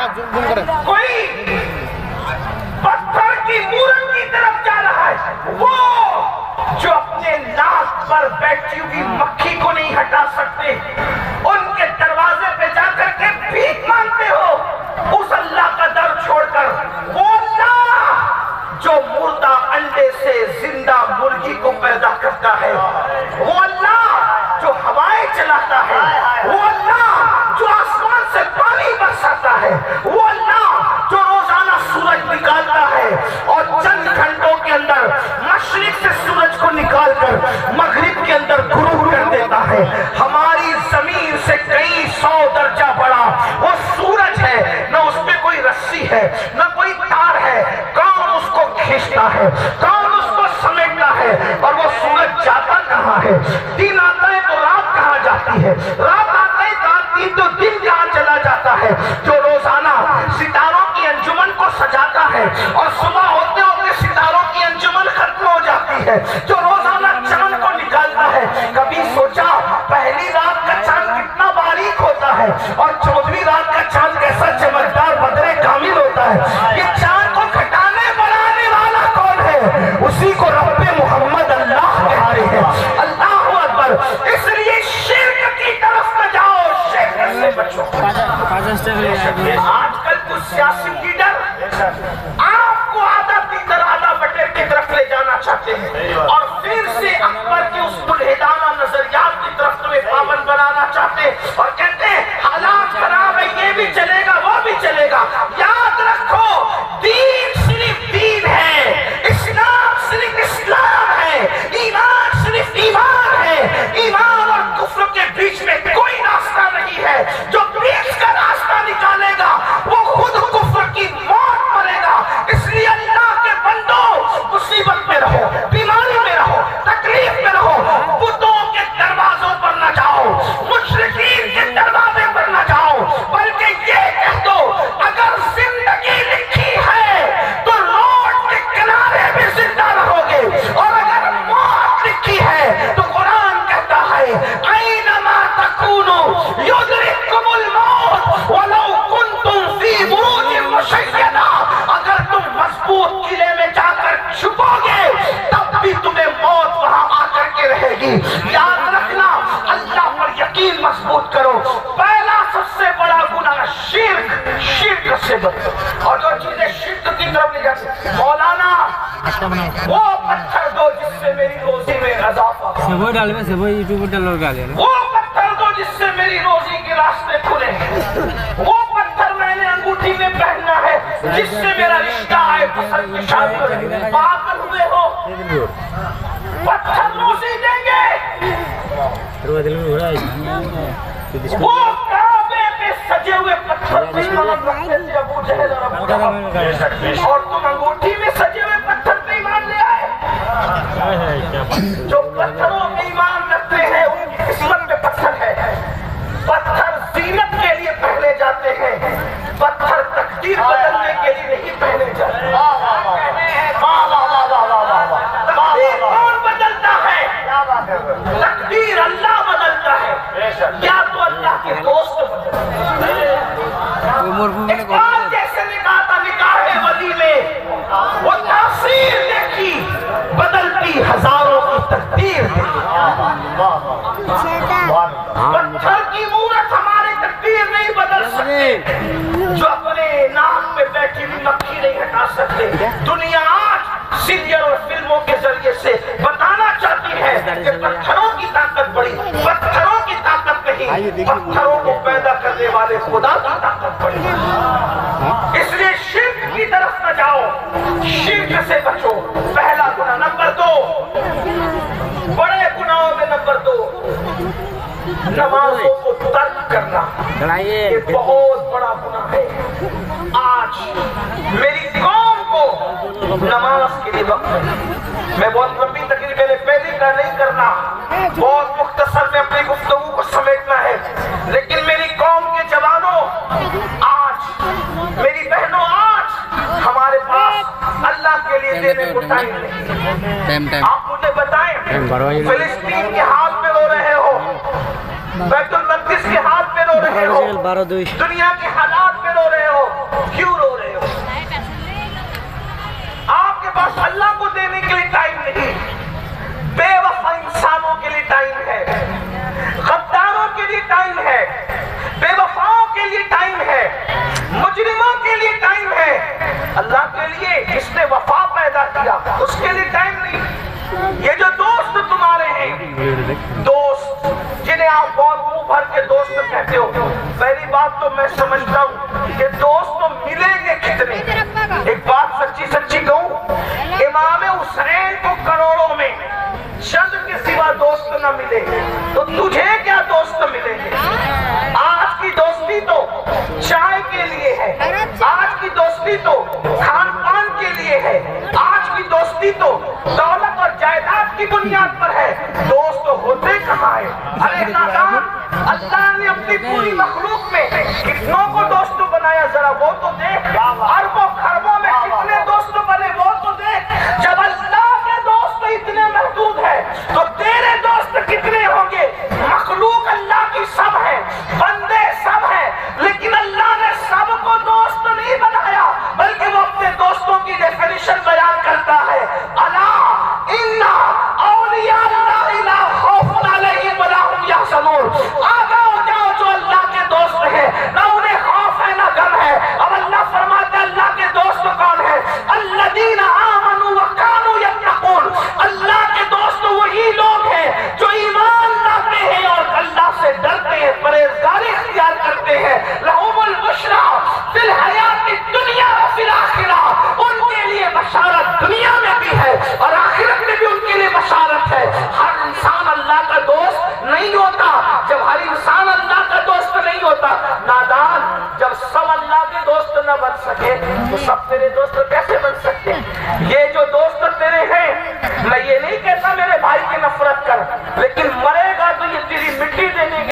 کوئی پتھر کی مورت کی طرف جا رہا ہے، وہ جو اپنے ناک پر بیٹھی ہوئی مکھی کو نہیں ہٹا سکتے، ان کے دروازے پہ جا کر کے بھیک مانگتے ہو، اس اللہ کا در چھوڑ کر وہ اللہ جو مردہ انڈے سے زندہ مرغی کو پیدا کرتا ہے، وہ اللہ جو ہوائیں چلاتا ہے، وہ اللہ جو آسمان سے پانی برساتا ہے، وہ اللہ جو روزانہ سورج نکالتا ہے اور چند گھنٹوں کے اندر مشرق سے سورج کو نکال کر مغرب کے اندر غروب کر دیتا ہے، ہماری زمین سے کئی 100 درجہ بڑا وہ سورج ہے، نہ اس پہ کوئی رسی ہے نہ کوئی تار ہے، کون اس کو کھینچتا ہے، کون اس کو سمیٹتا ہے، اور وہ سورج جاتا کہاں ہے؟ دن آتا ہے تو رات کہاں جاتی ہے، رات آتا ہے تو دن کہاں چلا جاتا ہے؟ جو روزانہ ستاروں کی انجمن کو سجاتا ہے اور صبح ہوتے ہوتے ستاروں کی انجمن ختم ہو جاتی ہے، جو روزانہ چاند کو نکالتا ہے، کبھی سوچا پہلی رات کا چاند کتنا باریک ہوتا ہے اور 14ویں رات کا چاند کیسا چمکدار بدر کامل ہوتا ہے؟ یہ چاند کو گھٹانے بڑھانے والا کون ہے؟ اسی کو رب محمد اللہ کہتے ہیں۔ اللہ اکبر۔ اس لیے شرک کی طرف نہ جاؤ، شرک سے بچو۔ آج کل کچھ سیاسی لیڈر آپ کو آدھا تیتر آدھا بٹیر کی طرف لے جانا چاہتے ہیں اور پھر سے اکبر کے اس ملحدانہ نظریات کی طرف تمہیں پابند بنانا چاہتے ہیں اور کہتے ہیں حالات خراب ہے، یہ بھی چلے گا وہ بھی چلے گا۔ یاد رکھو دین صرف دین ہے، اسلام صرف اسلام ہے، ایمان صرف ایمان ہے، ایمان اور کفر کے بیچ میں کوئی راستہ نہیں ہے۔ جو بیچ کا راستہ نکالے گا وہ خود کفر کی موت مرے گا۔ اس لیے اللہ کے بندو مصیبت میں رہو، بیماری میں رہو، تکلیف میں رہو، بتوں کے دروازوں پر نہ جاؤ، مشرکین کے دروازے پر نہ جاؤ، بلکہ یہ کہہ دو اگر زندگی لکھی ہے تو روڈ کے کنارے بھی زندہ رہو گے، اور اگر موت لکھی ہے تو قرآن کہتا ہے اینما تکونوا یدرککم الموت ولو کنتم فی بروج مشیدہ۔ اگر تم مضبوط قلعے میں جا کر چھپو گے تب بھی تمہیں موت وہاں آ کر کے رہے گی۔ یاد رکھنا اللہ پر یقین مضبوط کرو۔ پہلا سب سے بڑا گناہ شرک، شرک سے بچو۔ اور جو چیزیں شرک کی طرف لے جاتی مولانا وہ پتھر دو جس سے میری روزی میں اضافہ، وہ پتھر دو جس سے میری روزی کے راستے کھلے، وہ پتھر میں نے انگوٹھی میں پہننا ہے جس سے میرا رشتہ آئے پسند کی شادی ہو۔ پاگل ہوئے ہو؟ پتھر روزی دیں گے؟ وہ کعبے پہ سجے ہوئے پتھر پہ ایمان رکھتے تھے ابو جہل اور ابو لہب، اور تم انگوٹھی میں سجے ہوئے پتھر پہ ایمان لے آئے۔ جو پتھروں پہ ایمان رکھتے ہیں ان کی قسمت میں پتھر ہے۔ پتھر زینت کے لیے پہنے جاتے ہیں، پتھر تقدیر بدلنے کے لیے نہیں پہنے جاتے۔ تقدیر کون بدلتا ہے؟ تقدیر اللہ بدلتا ہے، یا تو اللہ کے دوست بدلتا ہے۔ اقبال جیسے نے کہا تھا نکاح ولی میں وہ تاثیر دیکھی، بدلتی ہزاروں کی تقدیر دیکھی۔ پتھر کی مورت ہماری تقدیر نہیں بدل سکتے، جو اپنے ناک پہ بیٹھی ہوئی مکھی نہیں ہٹا سکتے۔ دنیا آج سیریل اور فلموں کے ذریعے سے بتانا چاہتی ہے کہ پتھروں کی طاقت بڑی، پتھروں کی طاقت نہیں، پتھروں کو پیدا کرنے والے خدا کی طاقت بڑی۔ اس لیے شرک کی طرف نہ جاؤ، شرک سے بچو۔ پہلا گناہ۔ نمبر 2، بڑے گناہوں میں نمبر 2 نمازوں کو ترک کرنا، یہ بہت بڑا گناہ ہے۔ آج میری قوم کو نماز کے لیے وقت ہے۔ میں بہت لمبی تقریر میں نے پہلے کا نہیں کرنا، بہت مختصر میں اپنی گفتگو کو سمیٹنا ہے، لیکن میری قوم کے جوانوں آج، میری بہنوں آج ہمارے پاس اللہ کے لیے دینے کو ٹائم نہیں۔ آپ مجھے بتائیں فلسطین کے حال میں رو رہے ہو، بیت المقدس کے حال میں رو رہے ہو، دنیا کے حالات میں رو رہے ہو، دینے کے لیے ٹائم نہیں، بے وفا انسانوں کے لیے ٹائم ہے، غداروں کے لیے ٹائم ہے، بے وفاؤں کے لیے ٹائم ہے، مجرموں کے لیے ٹائم ہے۔ اللہ کے لیے جس نے وفا پیدا کیا اس کے لیے ٹائم نہیں۔ یہ جو دوست تمہارے ہیں، دوست جنہیں آپ بہت منہ بھر کے دوست کہتے ہو، پہلی بات تو میں سمجھتا ہوں کہ دوست تو ملیں گے کتنے۔ ایک بات سچی سچی کہوں، امام حسین کو کروڑوں میں چند کے سوا دوست نہ ملے تو تجھے کیا دوست ملیں گے؟ آج کی دوستی تو چائے کے لیے ہے، آج کی دوستی تو کھان پان کے لیے ہے، آج کی دوستی تو دولت اور جائیداد کی بنیاد پر ہے۔ دوست ہوتے کہاں ہے؟ ارے نادان، اللہ نے اپنی پوری مخلوق میں کتنوں کو دوست بنایا، ذرا وہ تو دیکھ، اربوں خربوں میں کتنے دوست بنے وہ تو دیکھ۔ جب اللہ کے دوست اتنے محدود ہیں تو تیرے دوست کتنے ہوں گے؟ مخلوق اللہ کی سب ہے، بندے سب ہیں، لیکن اللہ نے سب کو دوست نہیں بنایا، بلکہ وہ اپنے دوستوں کی ڈیفینیشن بیان کرتا ہے۔ الا ان اولیاء اللہ لا خوف علیہم ولا هم یحزنون۔ آگاہ جاؤ، جو اللہ کے دوست ہیں نہ انہیں خوف ہے نہ غم ہے۔ اب اللہ فرماتا ہے اللہ کے دوست کون ہیں؟ الذین آمنوا وکانوا یتقون۔ اللہ کے دوست وہی لوگ ہیں جو ایمان لاتے ہیں اور اللہ سے ڈرتے ہیں، پرہیزگاری اختیار کرتے ہیں۔ لہم البشریٰ فی الحیات الدنیا وفی الآخرہ۔ ان کے لیے بشارت دنیا میں بھی ہے اور آخرت میں بھی ان کے لیے بشارت ہے۔ ہر انسان اللہ کا دوست نہیں ہوتا۔ جب ہر انسان اللہ کا دوست نہیں ہوتا، نادان، جب سب اللہ کے دوست نہ بن سکے تو سب تیرے دوست کیسے بن سکتے؟ یہ جو دوست تیرے ہیں، میں یہ نہیں کہتا میرے بھائی کی نفرت کر، لیکن مرے